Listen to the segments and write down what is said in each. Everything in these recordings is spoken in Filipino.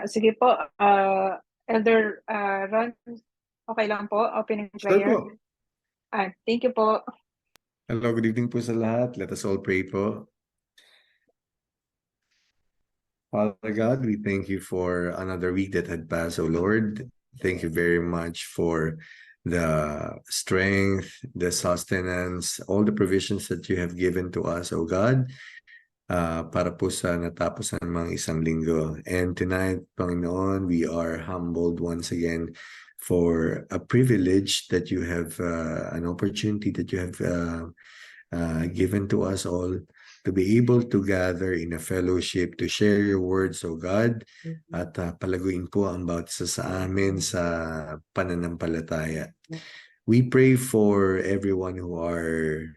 Sige po, Elder Ron, okay lang po, opening Sure prayer. po. Thank you po. Hello, good evening po sa lahat. Let us all pray po. Father God, we thank you for another week that had passed, O Lord. Thank you very much for the strength, the sustenance, all the provisions that you have given to us, O God, para po sa natapos ng mga isang linggo. And tonight, Panginoon, we are humbled once again for a privilege that you have, an opportunity that you have given to us all to be able to gather in a fellowship, to share your words, O God, at palaguin po ang bawat isa sa amin sa pananampalataya. We pray for everyone who are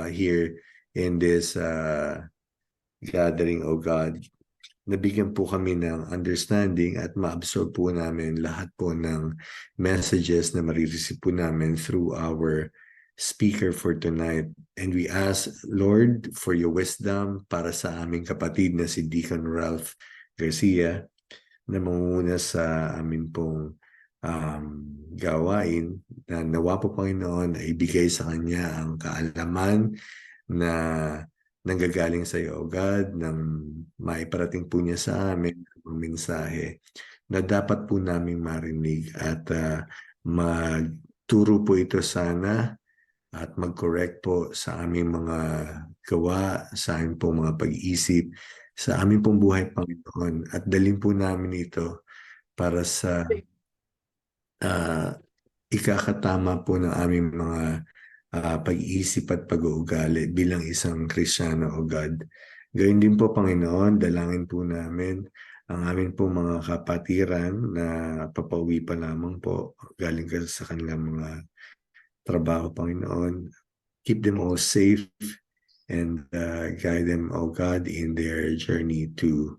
here in this gathering, O God. Nabigyan po kami ng understanding at ma-absorb po namin lahat po ng messages na marireceive po namin through our speaker for tonight. And we ask, Lord, for your wisdom para sa aming kapatid na si Deacon Ralph Garcia na mangunguna sa amin pong gawain na nawa po, Panginoon, ay ibigay sa kanya ang kaalaman na nanggagaling sa iyo, O God, nang maiparating po niya sa amin ang mensahe na dapat po namin marinig at magturo po ito sana at mag-correct po sa aming mga gawa, sa aming pong mga pag-iisip, sa aming pong buhay, Panginoon, at dalhin po namin ito para sa ikakatama po ng aming mga pag-iisip at pag-uugali bilang isang Kristiyano, O God. Gayun din po, Panginoon, dalangin po namin ang aming po mga kapatiran na papauwi pa lamang po galing ka sa kanilang mga trabaho, Panginoon. Keep them all safe and guide them, O God, in their journey to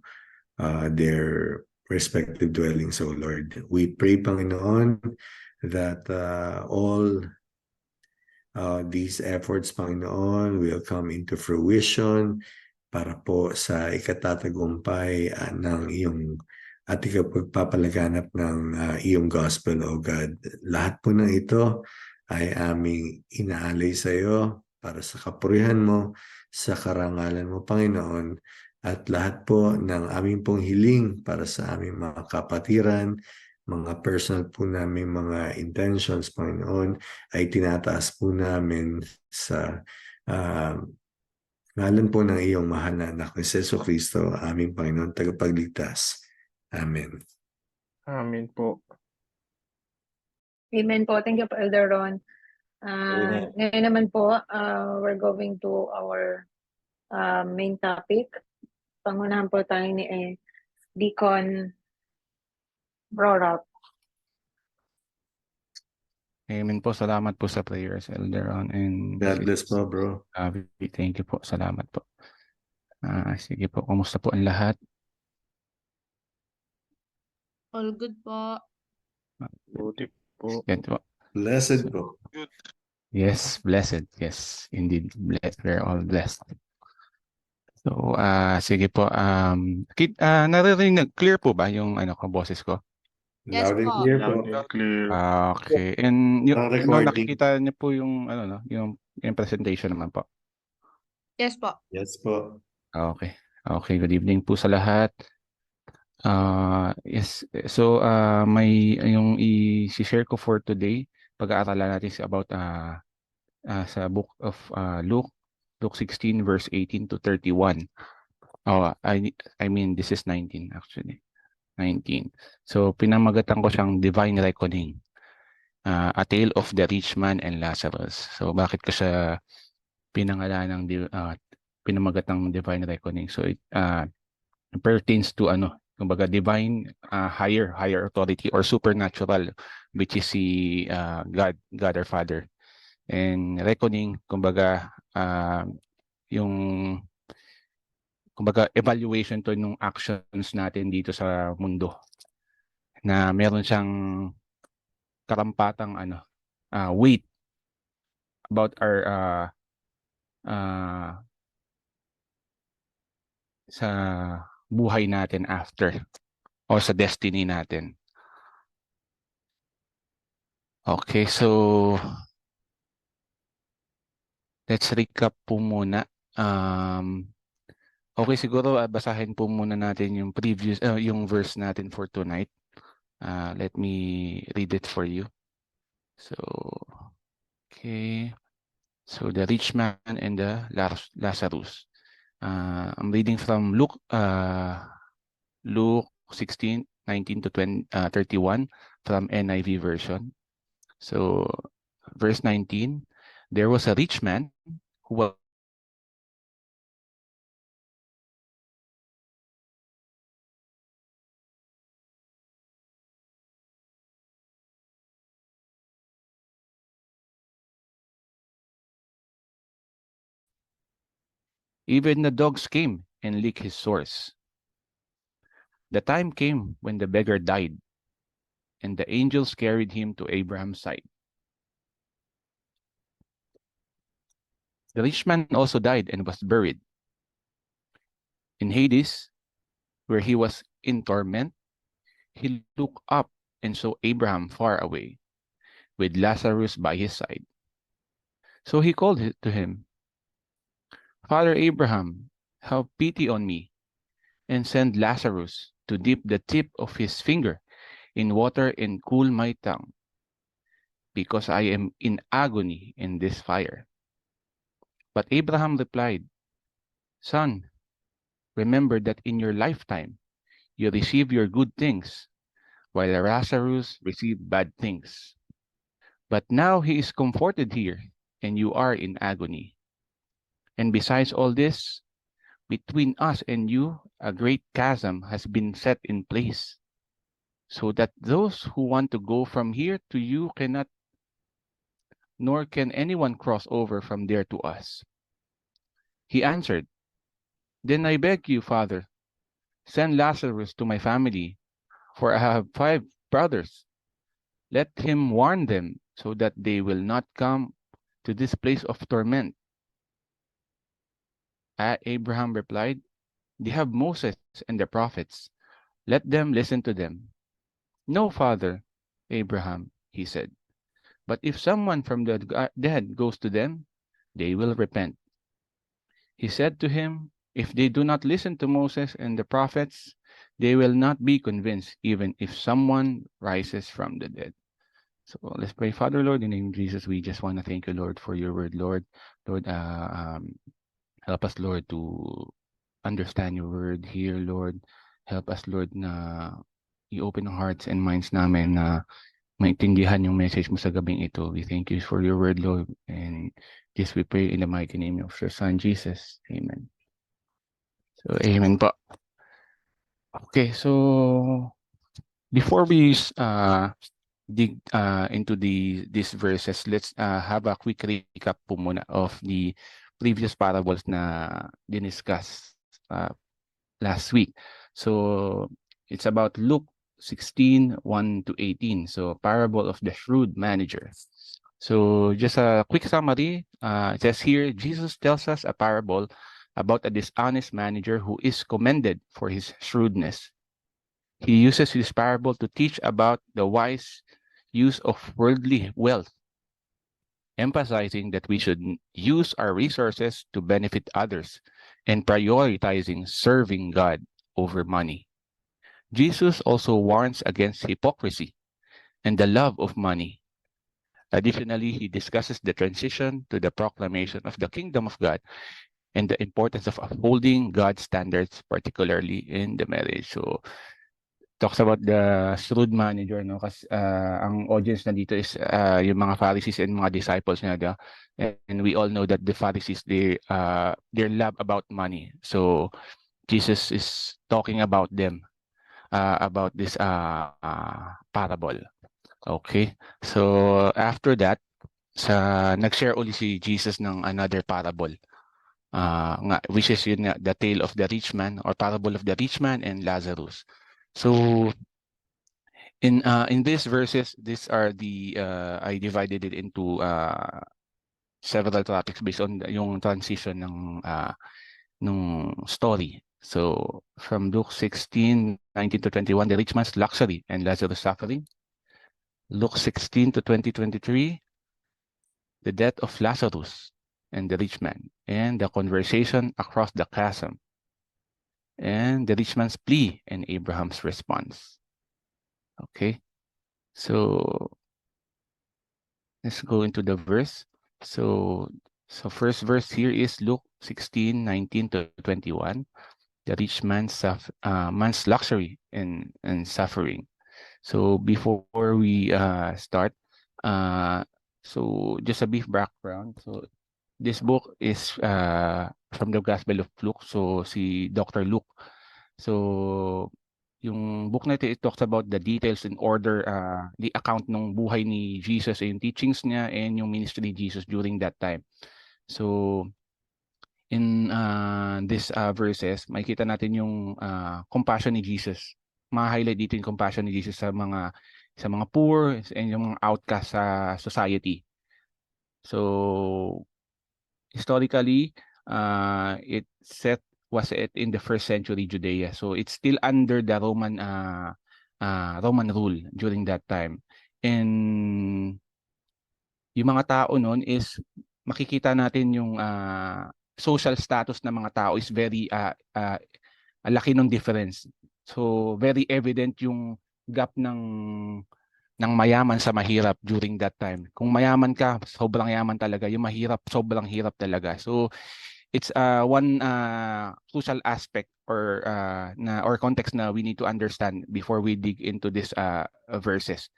their respective dwellings, O Lord. We pray, Panginoon, that all these efforts, Panginoon, will come into fruition para po sa ikatatagumpay ng iyong at ikapagpapalaganap ng iyong gospel, O God. Lahat po ng ito ay aming inaalay sa iyo para sa kapurihan mo, sa karangalan mo, Panginoon, at lahat po ng aming pong hiling para sa aming mga kapatiran, mga personal po namin mga intentions, Panginoon, ay tinataas po namin sa ngalan po ng iyong mahal na anak ni Jesu Kristo, aming Panginoon, tagapagligtas. Amen. Amen po. Amen po. Thank you po, Elder Ron. Amen. Ngayon naman po, we're going to our main topic. Pangunahan po tayo ni Deacon Rorap. Amen po. Salamat po sa prayers, Elder Ron. And God bless po, bro. thank you po. Salamat po. Sige po. Kumusta po ang lahat? All good po. Buti po. Yan po. Blessed po. Yes, blessed. Yes, indeed. Blessed. We're all blessed. So, sige po. Naririnig, clear po ba yung boses ko? Yes Loud and po. clear po. Clear. Okay. And yung Recording. nakikita niyo po yung yung presentation naman po. Yes po. Yes po. Okay. Okay, good evening po sa lahat. Yes. So, may yung i-share ko for today, pag-aaralan natin about sa book of Luke 16 verse 18 to 31. I mean this is 19 actually. 19. So, pinamagatan ko siyang Divine Reckoning. A Tale of the Rich Man and Lazarus. So, bakit ko siya pinamagat ng Divine Reckoning? So, it pertains to kumbaga divine, higher authority or supernatural, which is si God our Father. And reckoning, kumbaga yung evaluation to ng actions natin dito sa mundo, na meron siyang karampatang weight about our sa buhay natin after o sa destiny natin. Okay, so let's recap po muna. Okay, siguro basahin po muna natin yung yung verse natin for tonight. Let me read it for you. So, okay. So the rich man and the Lazarus. I'm reading from Luke 16:19 to 31 from NIV version. So, verse 19, there was a rich man who was even the dogs came and licked his sores. The time came when the beggar died, and the angels carried him to Abraham's side. The rich man also died and was buried. In Hades, where he was in torment, he looked up and saw Abraham far away, with Lazarus by his side. So he called to him, Father Abraham, have pity on me, and send Lazarus to dip the tip of his finger in water and cool my tongue, because I am in agony in this fire. But Abraham replied, Son, remember that in your lifetime you receive your good things, while Lazarus received bad things. But now he is comforted here, and you are in agony. And besides all this, between us and you, a great chasm has been set in place, so that those who want to go from here to you cannot, nor can anyone cross over from there to us. He answered, Then I beg you, Father, send Lazarus to my family, for I have 5 brothers. Let him warn them, so that they will not come to this place of torment. Abraham replied, They have Moses and the prophets. Let them listen to them. No, Father Abraham, he said. But if someone from the dead goes to them, they will repent. He said to him, If they do not listen to Moses and the prophets, they will not be convinced, even if someone rises from the dead. So let's pray. Father, Lord, in the name of Jesus, we just want to thank you, Lord, for your word, Lord. Lord, help us, Lord, to understand your word here, Lord. Help us, Lord, na i-open ang hearts and minds namin na maintindihan yung message mo sa gabing ito. We thank you for your word, Lord. And this we pray in the mighty name of your Son, Jesus. Amen. So, amen po. Okay, so before we dig into these verses, let's have a quick recap po muna of the previous parables na diniscuss last week. So it's about Luke 16:1 to 18. So parable of the shrewd manager. So just a quick summary. It says here, Jesus tells us a parable about a dishonest manager who is commended for his shrewdness. He uses this parable to teach about the wise use of worldly wealth, emphasizing that we should use our resources to benefit others and prioritizing serving God over money. Jesus also warns against hypocrisy and the love of money. Additionally, he discusses the transition to the proclamation of the kingdom of God and the importance of upholding God's standards, particularly in the marriage. So, talks about the shrewd manager, no? Kasi ang audience na dito is yung mga Pharisees and mga disciples niya, and we all know that the Pharisees, their love about money. So Jesus is talking about them, about this parable. Okay, so after that, nag-share uli si Jesus ng another parable, which is yun, the tale of the rich man, or parable of the rich man and Lazarus. So in these verses, these are the I divided it into several topics based on yung transition ng story. So from Luke 16:19 to 21, the rich man's luxury and Lazarus' suffering. Luke 16 to 23, the death of Lazarus and the rich man, and the conversation across the chasm, and the rich man's plea and Abraham's response. Okay, so let's go into the verse. So first verse here is Luke 16:19 to 21, the rich man's luxury and suffering. So before we start, so just a brief background. So this book is from the Gospel of Luke. So si Dr. Luke. So yung book na ito, it talks about the details in order, the account ng buhay ni Jesus, yung teachings niya and yung ministry ni Jesus during that time. So in these verses, makikita natin yung compassion ni Jesus. Ma-highlight dito yung compassion ni Jesus sa mga poor and yung mga outcast sa society. So historically, it was set in the 1st century Judea. So it's still under the Roman rule during that time. And yung mga tao noon is makikita natin yung social status ng mga tao is very laki ng difference. So very evident yung gap ng mayaman sa mahirap during that time. Kung mayaman ka, sobrang yaman talaga. Yung mahirap, sobrang hirap talaga. So it's one crucial aspect or context na we need to understand before we dig into this verses.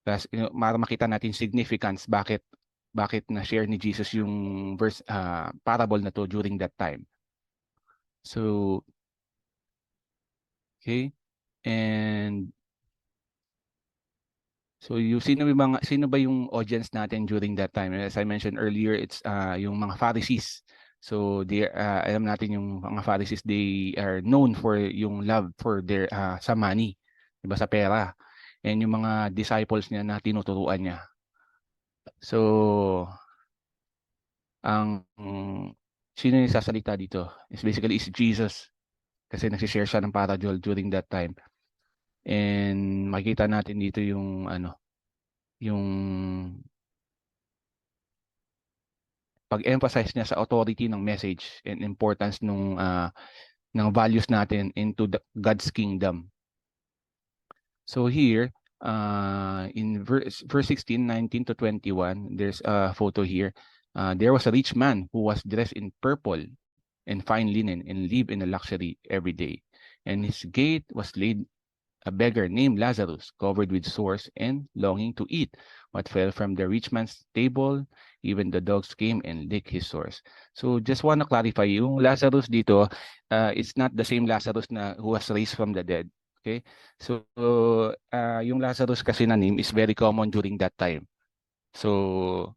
Kasi makita natin significance bakit na-share ni Jesus yung verse parable na to during that time. So okay, and so sino ba yung audience natin during that time? As I mentioned earlier, it's yung mga Pharisees. So they alam natin yung mga Pharisees, they are known for yung love for their sa money, diba, sa pera. And yung mga disciples niya na tinuturuan niya. So ang sino yung sasalita dito? It's basically is Jesus, kasi nag-share siya ng parable during that time. And makikita natin dito yung yung pag-emphasize niya sa authority ng message and importance ng values natin into God's kingdom. So here in verse 16:19 to 21, there's a photo here. There was a rich man who was dressed in purple and fine linen and lived in a luxury every day. And his gate was laid a beggar named Lazarus, covered with sores and longing to eat what fell from the rich man's table. Even the dogs came and licked his sores. So just want to clarify, yung Lazarus dito, it's not the same Lazarus who was raised from the dead. Okay? So yung Lazarus kasi na name is very common during that time. So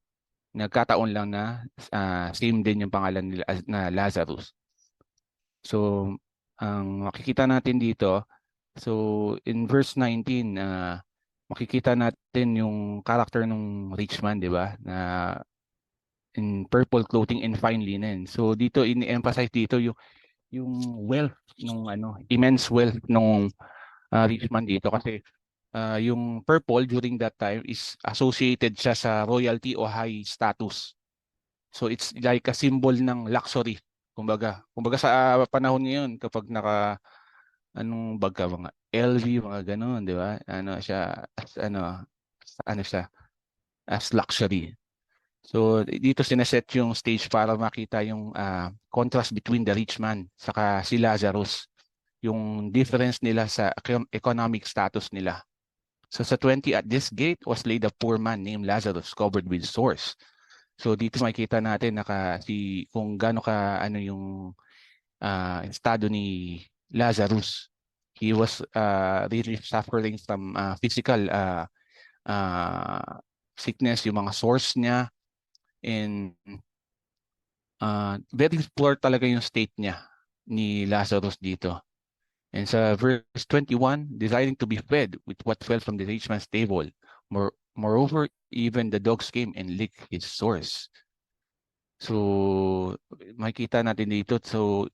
nagkataon lang na same din yung pangalan nila na Lazarus. So ang makikita natin dito, so in verse 19, makikita natin yung character ng rich man, di ba? Na in purple clothing and fine linen. So dito ini-emphasize dito yung wealth ng immense wealth ng rich man dito, kasi yung purple during that time is associated siya sa royalty o high status. So it's like a symbol ng luxury. Kumbaga sa panahon ngayon, kapag anong bag ka, mga LV, mga gano'n, di ba? Siya as luxury. So dito sineset yung stage para makita yung contrast between the rich man saka si Lazarus, yung difference nila sa economic status nila. So sa 20, at this gate was laid a poor man named Lazarus, covered with sores. So dito makikita natin kung gaano ka yung estado ni Lazarus. He was really suffering from physical sickness, yung mga sores niya, and very poor talaga yung state niya ni Lazarus dito. And sa verse 21, desiring to be fed with what fell from the rich man's table. Moreover, even the dogs came and licked his sores. So makita natin dito, so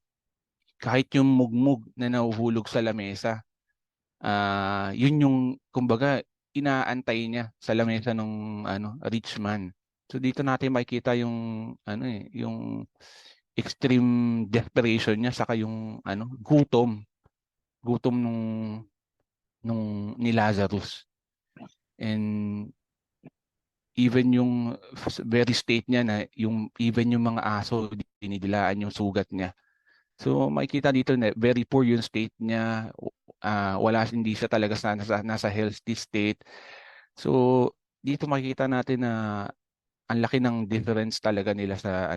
kahit yung mugmug na nahuhulog sa lamesa, yun yung kumbaga inaantay niya sa lamesa ng rich man. So dito natin makikita yung yung extreme desperation niya saka yung gutom nung ni Lazarus. And even yung very state niya na even yung mga aso dinidilaan yung sugat niya. So makikita dito na very poor yung state niya. Hindi siya talaga nasa healthy state. So dito makikita natin na ang laki ng difference talaga nila sa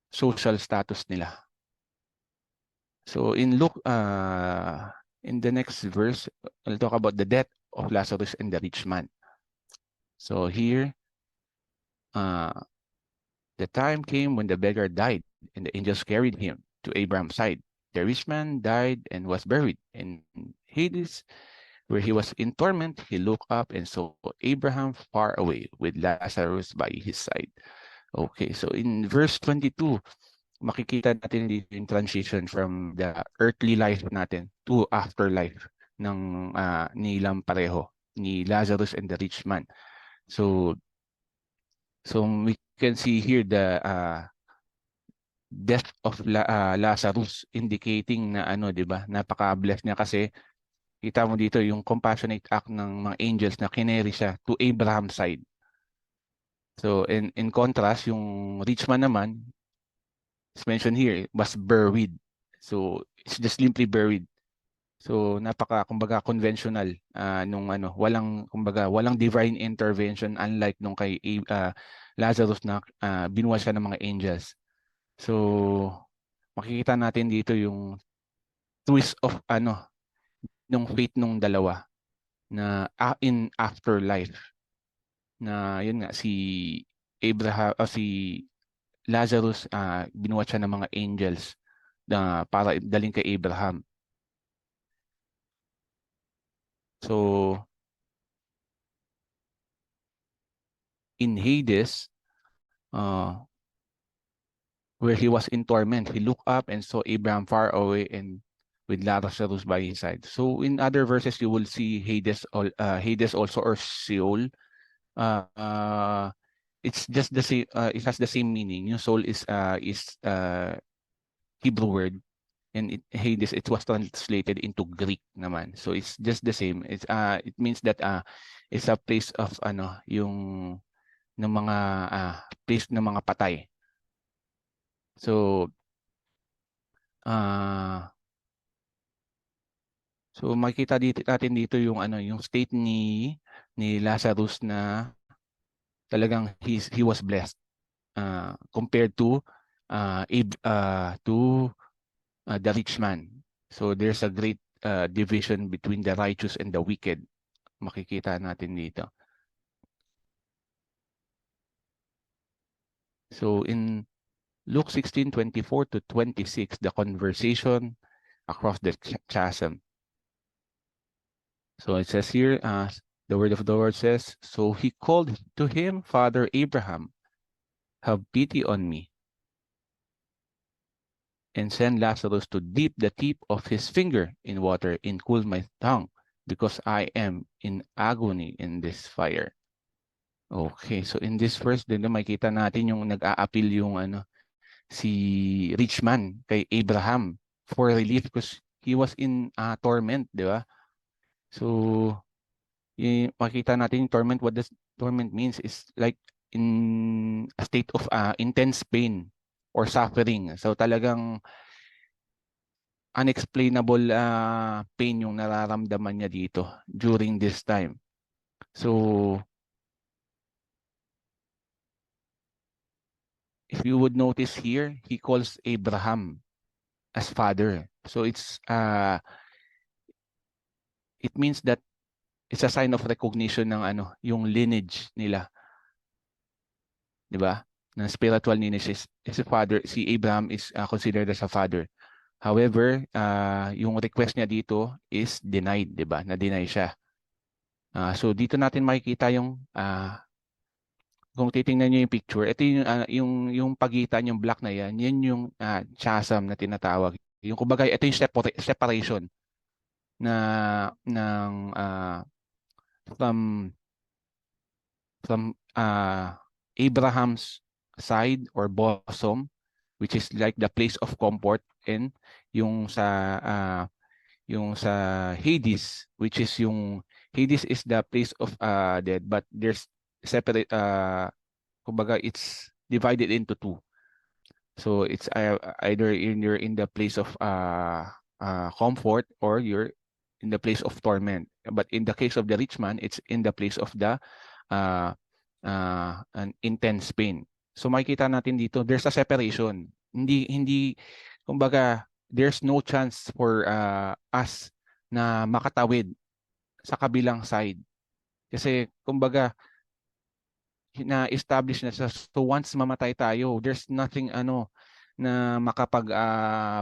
social status nila. So in Luke, in the next verse, I'll talk about the death of Lazarus and the rich man. So here, the time came when the beggar died, and the angels carried him to Abraham's side. The rich man died and was buried in Hades, where he was in torment. He looked up and saw Abraham far away with Lazarus by his side. Okay, so in verse 22, makikita natin dito yung transition from the earthly life natin to afterlife ng nilang pareho, ni Lazarus and the rich man. So we can see here the death of Lazarus, indicating na di ba, napaka-blessed niya kasi kita mo dito yung compassionate act ng mga angels na kineri siya to Abraham's side. So in contrast, yung rich man naman, it's mentioned here, was buried. So it's just simply buried. So kumbaga conventional nung walang divine intervention, unlike nung kay Lazarus na binuha siya ng mga angels. So makikita natin dito yung twist of nung faith nung dalawa na in afterlife, na yun nga si Lazarus, binuhat siya ng mga angels para daling kay Abraham. So in Hades, where he was in torment, he looked up and saw Abraham far away and with Lazarus by his side. So in other verses, you will see Hades also, or Sheol. It's just the same. It has the same meaning. Yung soul is Hebrew word, and Hades, it was translated into Greek naman. So it's just the same. It means that it's a place of yung ng mga place ng mga patay. So makita natin dito yung yung state ni Lazarus na talagang he was blessed compared to the rich man. So there's a great division between the righteous and the wicked. Makikita natin dito. So in Luke 16:24 to 26, the conversation across the chasm. So it says here, the word of the Lord says, so he called to him, Father Abraham, have pity on me, and send Lazarus to dip the tip of his finger in water and cool my tongue, because I am in agony in this fire. Okay, so in this verse, din makita natin yung nag-a-appeal yung si rich man kay Abraham for relief because he was in torment, di ba? So makita natin yung torment. What does torment means is like in a state of intense pain or suffering. So talagang unexplainable pain yung nararamdaman niya dito during this time. So if you would notice here, he calls Abraham as father. So it's it means that it's a sign of recognition ng yung lineage nila. 'Di ba? Na spiritual lineage is a father. Si Abraham is considered as a father. However, yung request niya dito is denied, 'di ba? Na-deny siya. So dito natin makikita yung kung titingnan niyo yung picture, ito yung pagitan, yung black na yan yung chasm na tinatawag. Yung kumbaga ito yung separation na ng from Abraham's side or bosom, which is like the place of comfort, and yung sa Hades, which is yung Hades is the place of dead, but there's separate kumbaga it's divided into two. So it's either you're in the place of comfort or you're in the place of torment. But in the case of the rich man, it's in the place of the an intense pain. So makikita natin dito, there's a separation. Hindi kumbaga there's no chance for us na makatawid sa kabilang side. Kasi kumbaga na-establish na sa so once mamatay tayo, there's nothing na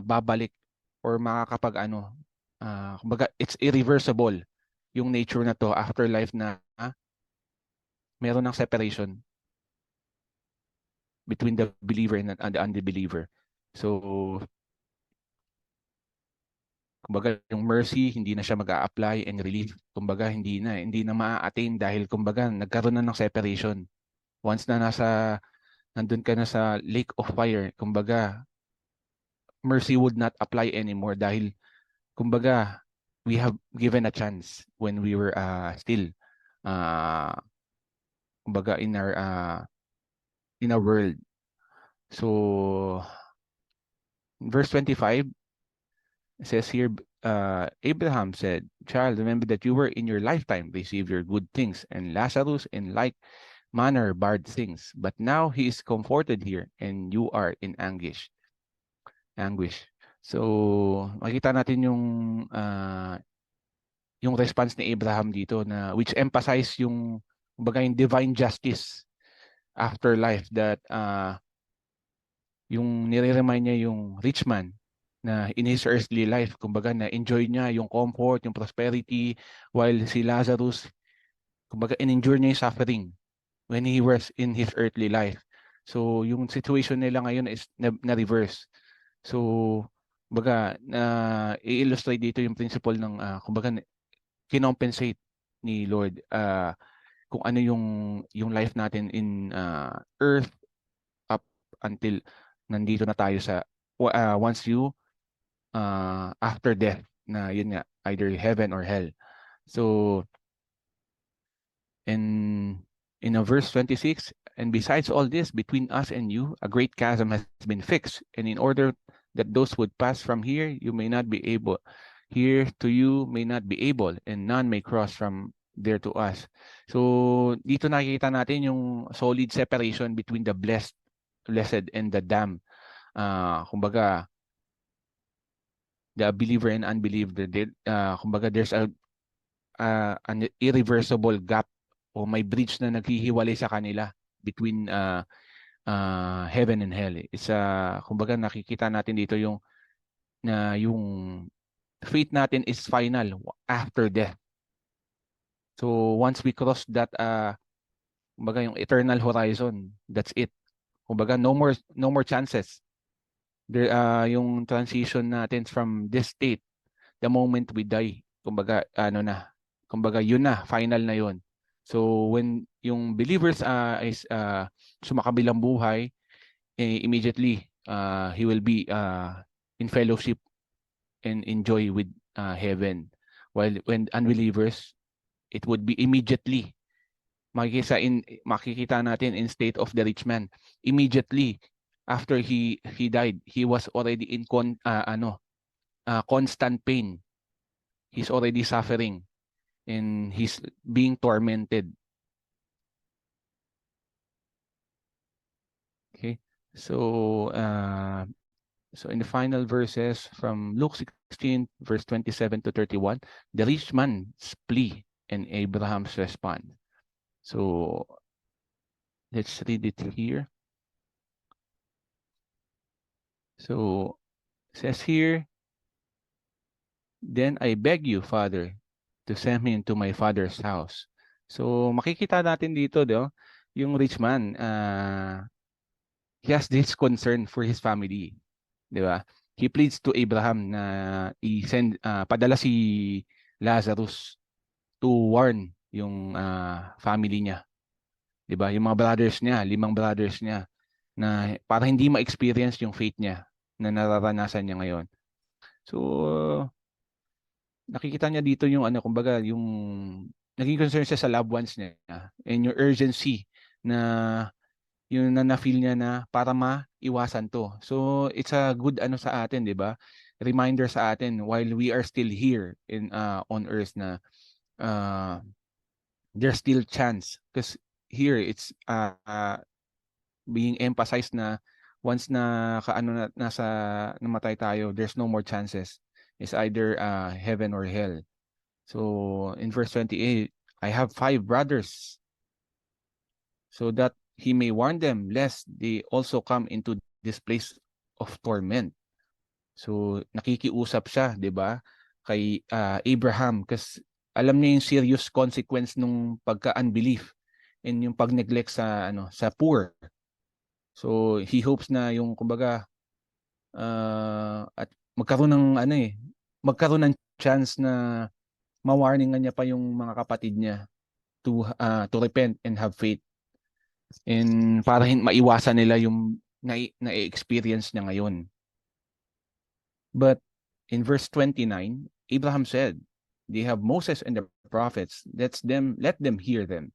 babalik or makakapag kumbaga it's irreversible yung nature na to after life na meron ng separation between the believer and the unbeliever. So kumbaga yung mercy hindi na siya mag-a-apply and relief. Kumbaga hindi na ma-attain dahil kumbaga nagkaroon na ng separation. Once na nandun ka na sa lake of fire, kumbaga mercy would not apply anymore dahil kumbaga we have given a chance when we were still kumbaga in our world. So verse 25 says here, Abraham said, "Child, remember that you were in your lifetime receive your good things, and Lazarus in like manner bad things. But now he is comforted here, and you are in anguish." So makita natin yung response ni Abraham dito na which emphasize yung kumbaga yung divine justice after life, that yung nire-remind niya yung rich man na in his earthly life kumbaga na enjoy niya yung comfort, yung prosperity, while si Lazarus kumbaga in-endure niya yung suffering when he was in his earthly life. So yung situation nila ngayon is na-reverse. So kumbaga i-illustrate dito yung principle ng kumbaga kinompensate ni Lord kung ano yung life natin in earth up until nandito na tayo sa once you after death, na yun nga either heaven or hell. So in verse 26, and besides all this, between us and you a great chasm has been fixed, and in order that those would pass from here you may not be able, here to you may not be able, and none may cross from there to us. So dito nakikita natin yung solid separation between the blessed and the damned. Kumbaga the believer and unbeliever, kumbaga there's an irreversible gap o may bridge na naghihiwalay sa kanila between heaven and hell. It's kumbaga nakikita natin dito yung fate natin is final after death. So once we cross that kumbaga yung eternal horizon, that's it. Kumbaga no more chances. There yung transition natin from this state, the moment we die, kumbaga kumbaga yun na, final na yun. So when yung believers is sumakabilang buhay, immediately he will be in fellowship and enjoy with heaven, while when unbelievers, it would be immediately makikita natin in state of the rich man. Immediately after he died, he was already in constant pain. He's already suffering and he's being tormented. Okay, so in the final verses from Luke 16 verse 27 to 31, the rich man's plea and Abraham's response. So let's read it here. So it says here, "Then I beg you, Father, to send me into my father's house." So makikita natin dito, yung rich man, he has this concern for his family, di ba? he pleads to Abraham na padala si Lazarus to warn yung family niya. 'Di ba? Yung mga brothers niya, 5 brothers niya na para hindi ma-experience yung fate niya na nararanasan niya ngayon. So nakikita niya dito yung kumbaga yung naging concern siya sa loved ones niya and yung urgency na yung na-feel niya na para maiwasan to. So it's a good sa atin, 'di ba? Reminder sa atin while we are still here in on earth na there's still chance because here it's being emphasized na once na nasa namatay tayo, there's no more chances. It's either heaven or hell. So in verse 28, I have 5 brothers, so that he may warn them lest they also come into this place of torment. So nakikiusap siya, 'di ba? Kay Abraham kasi alam niya yung serious consequence nung pagka-unbelief and yung pag-neglect sa sa poor. So he hopes na yung kumbaga at magkaroon ng magkaroon ng chance na ma-warningan niya pa yung mga kapatid niya to repent and have faith. And para maiwasan nila yung na-experience niya ngayon. But in verse 29, Abraham said, they have Moses and the prophets. Let them hear them.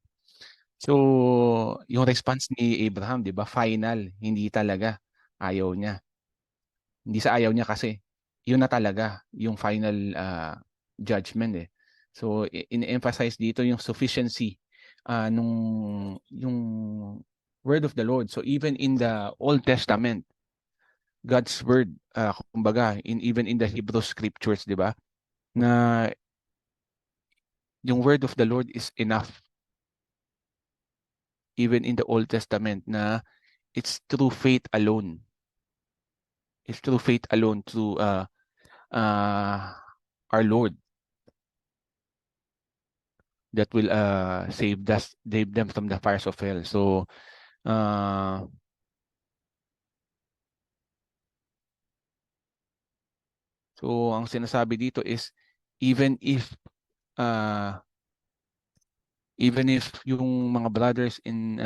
So, yung response ni Abraham, 'di ba? Final, hindi talaga ayaw niya. Hindi sa ayaw niya kasi yun na talaga yung final judgment eh. So, in-emphasize dito yung sufficiency yung word of the Lord. So, even in the Old Testament, God's word, kumbaga, even in the Hebrew scriptures, 'di ba? Na yung word of the Lord is enough. Even in the Old Testament na it's through faith alone. It's through faith alone through our Lord that will save them from the fires of hell. So ang sinasabi dito is even if yung mga brothers in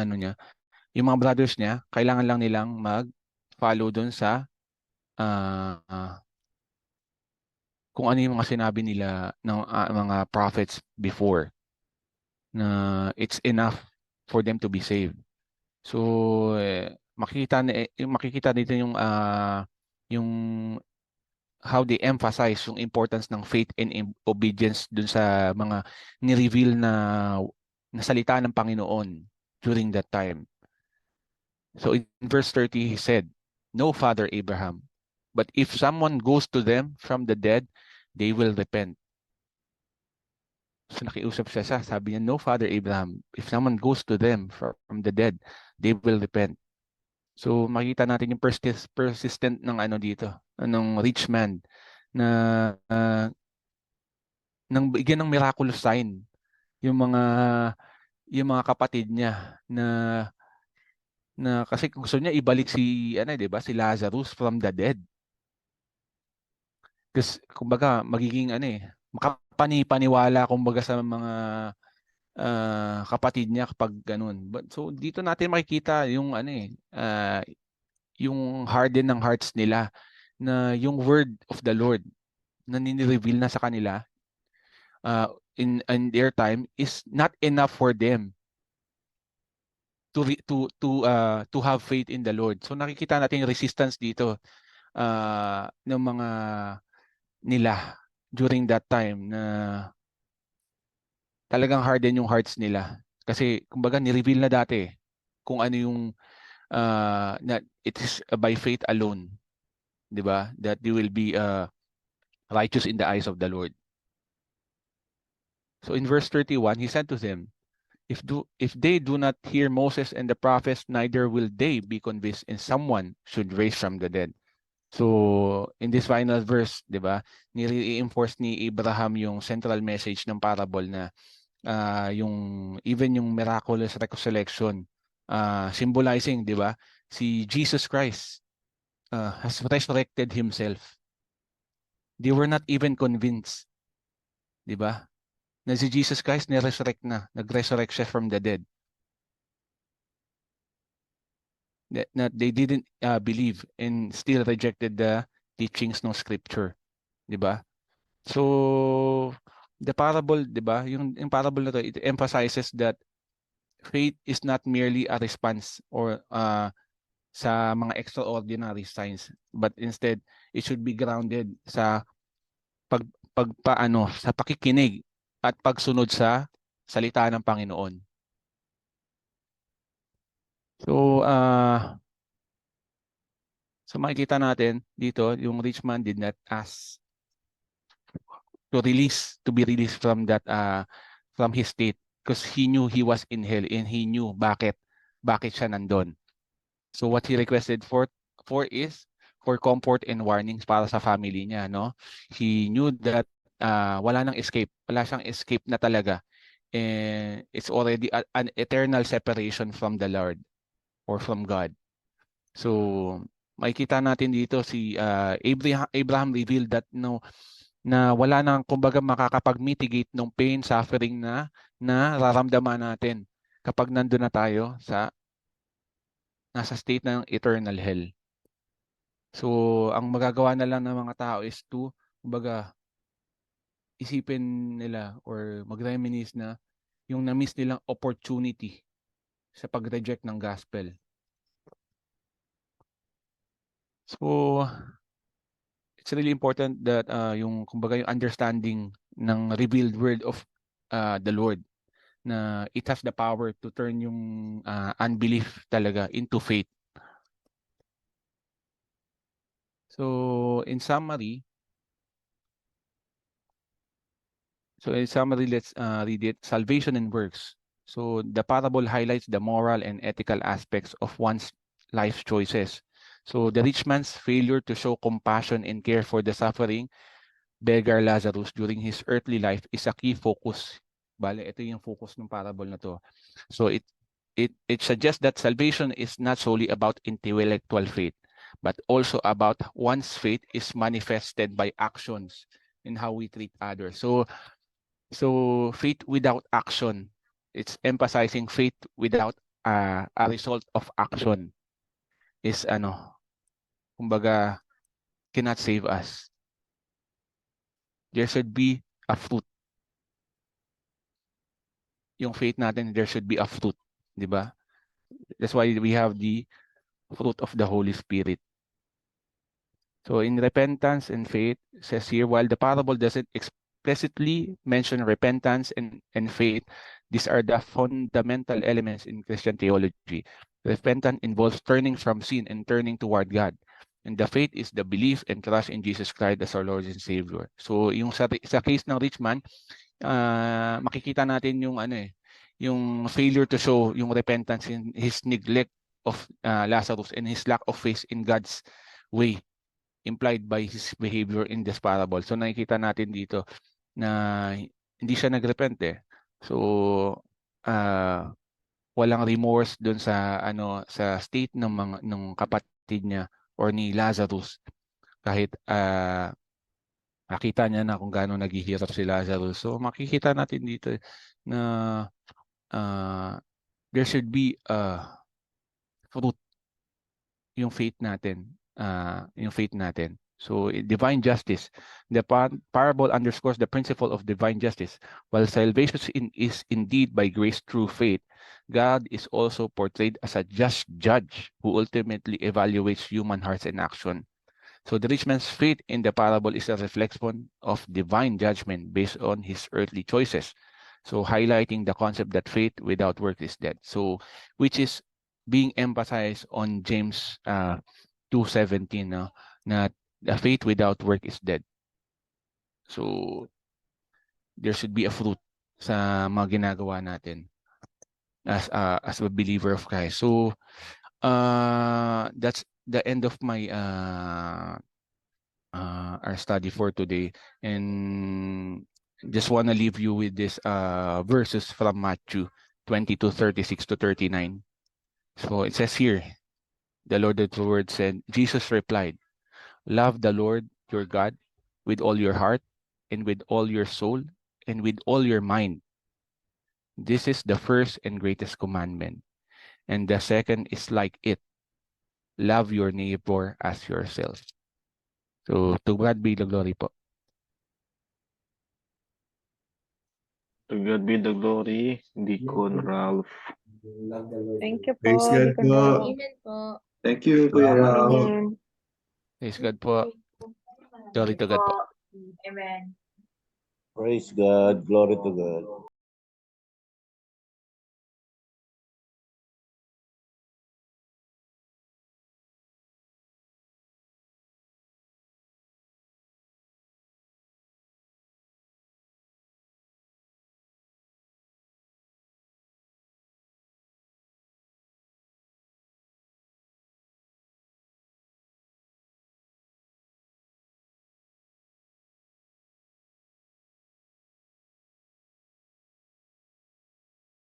yung mga brothers niya, kailangan lang nilang mag-follow dun sa kung ano yung mga sinabi nila ng mga prophets before na it's enough for them to be saved. So makikita dito yung how they emphasize yung importance ng faith and obedience dun sa mga ni-reveal na salita ng Panginoon during that time. So in verse 30 he said, "No, Father Abraham, but if someone goes to them from the dead, they will repent." So nakiusap siya, sabi niya, "No, Father Abraham, if someone goes to them from the dead, they will repent." So makita natin yung persistent ng dito, ng rich man na nang bigyan ng miraculous sign yung mga kapatid niya na kasi gusto niya ibalik si 'di ba, si Lazarus from the dead. Kasi kumbaga magiging makapani-paniwala kumbaga sa mga kapatid niya kapag ganun. But so dito natin makikita yung yung harden ng hearts nila na yung word of the Lord na nini-reveal na sa kanila in their time is not enough for them to have faith in the Lord. So nakikita natin yung resistance dito ng mga nila during that time na talagang harden yung hearts nila. Kasi kumbaga ni-reveal na dati kung ano yung na it is by faith alone, 'di ba? That they will be righteous in the eyes of the Lord. So in verse 31, he said to them, if they do not hear Moses and the prophets, neither will they be convinced, and someone should raise from the dead. So in this final verse, 'di ba? Ni-reinforce ni Abraham yung central message ng parable na yung miraculous resurrection, symbolizing, 'di ba, si Jesus Christ has resurrected himself. They were not even convinced, di ba? Na si Jesus Christ na-resurrect na, nag-resurrect siya from the dead. That they didn't believe and still rejected the teachings ng scripture, di ba? So the parable, di ba? Yung parable na to, it emphasizes that faith is not merely a response or sa mga extraordinary signs, but instead it should be grounded sa sa pakikinig at pagsunod sa salita ng Panginoon. So so makikita natin dito, yung rich man did not ask to be released from that from his state, because he knew he was in hell and he knew bakit siya nandun. So what he requested for is for comfort and warnings para sa family niya, no? He knew that wala siyang escape na talaga, and it's already an eternal separation from the Lord or from God. So makikita natin dito si Abraham revealed that na wala nang kumbaga makakapag-mitigate ng pain, suffering na nararamdaman natin kapag nandun na tayo sa nasa state ng eternal hell. So ang magagawa na lang ng mga tao is to kumbaga isipin nila or mag-reminisce na yung na-miss nilang opportunity sa pag-reject ng gospel. So it's really important that yung kumbaga yung understanding ng revealed word of the Lord, na it has the power to turn yung unbelief talaga into faith. So in summary, let's read it. Salvation and works. So the parable highlights the moral and ethical aspects of one's life choices. So the rich man's failure to show compassion and care for the suffering beggar Lazarus during his earthly life is a key focus. Bale, ito yung focus ng parable na to. So it suggests that salvation is not solely about intellectual faith, but also about one's faith is manifested by actions in how we treat others. So faith without action, it's emphasizing faith without a result of action is kumbaga cannot save us. There should be a fruit. Yung faith natin, there should be a fruit, di ba? That's why we have the fruit of the Holy Spirit. So in repentance and faith, it says here, while the parable doesn't explicitly mention repentance and faith, these are the fundamental elements in Christian theology. Repentance involves turning from sin and turning toward God. And the faith is the belief and trust in Jesus Christ as our Lord and Savior. So yung sa case ng rich man, makikita natin yung yung failure to show yung repentance in his neglect of Lazarus and his lack of faith in God's way implied by his behavior in this parable. So nakikita natin dito na hindi siya nagrepent eh. So walang remorse doon sa sa state ng kapatid niya or ni Lazarus, kahit nakita niya na kung gaano naghihirap si Lazarus. So makikita natin dito na there should be fruit yung faith natin, So divine justice, the parable underscores the principle of divine justice. While salvation is indeed by grace through faith, God is also portrayed as a just judge who ultimately evaluates human hearts and action. So the rich man's faith in the parable is a reflection of divine judgment based on his earthly choices. So highlighting the concept that faith without work is dead. So which is being emphasized on James 2:17, na the faith without work is dead. So there should be a fruit sa mga ginagawa natin as a believer of Christ. So that's the end of my our study for today, and just want to leave you with this verses from Matthew 22:36 to 39. So it says here, The Lord of the word said, Jesus replied, love the Lord your God with all your heart and with all your soul and with all your mind. This is the first and greatest commandment. And the second is like it. Love your neighbor as yourself. So, to God be the glory po. To God be the glory, Deacon Ralph. Thank you po, Praise God Deacon po. Ralph. Amen po. Thank you, Kuya Salamat Ralph. po. Amen. Praise God po. Glory to God po. Amen. Praise God. Glory to God.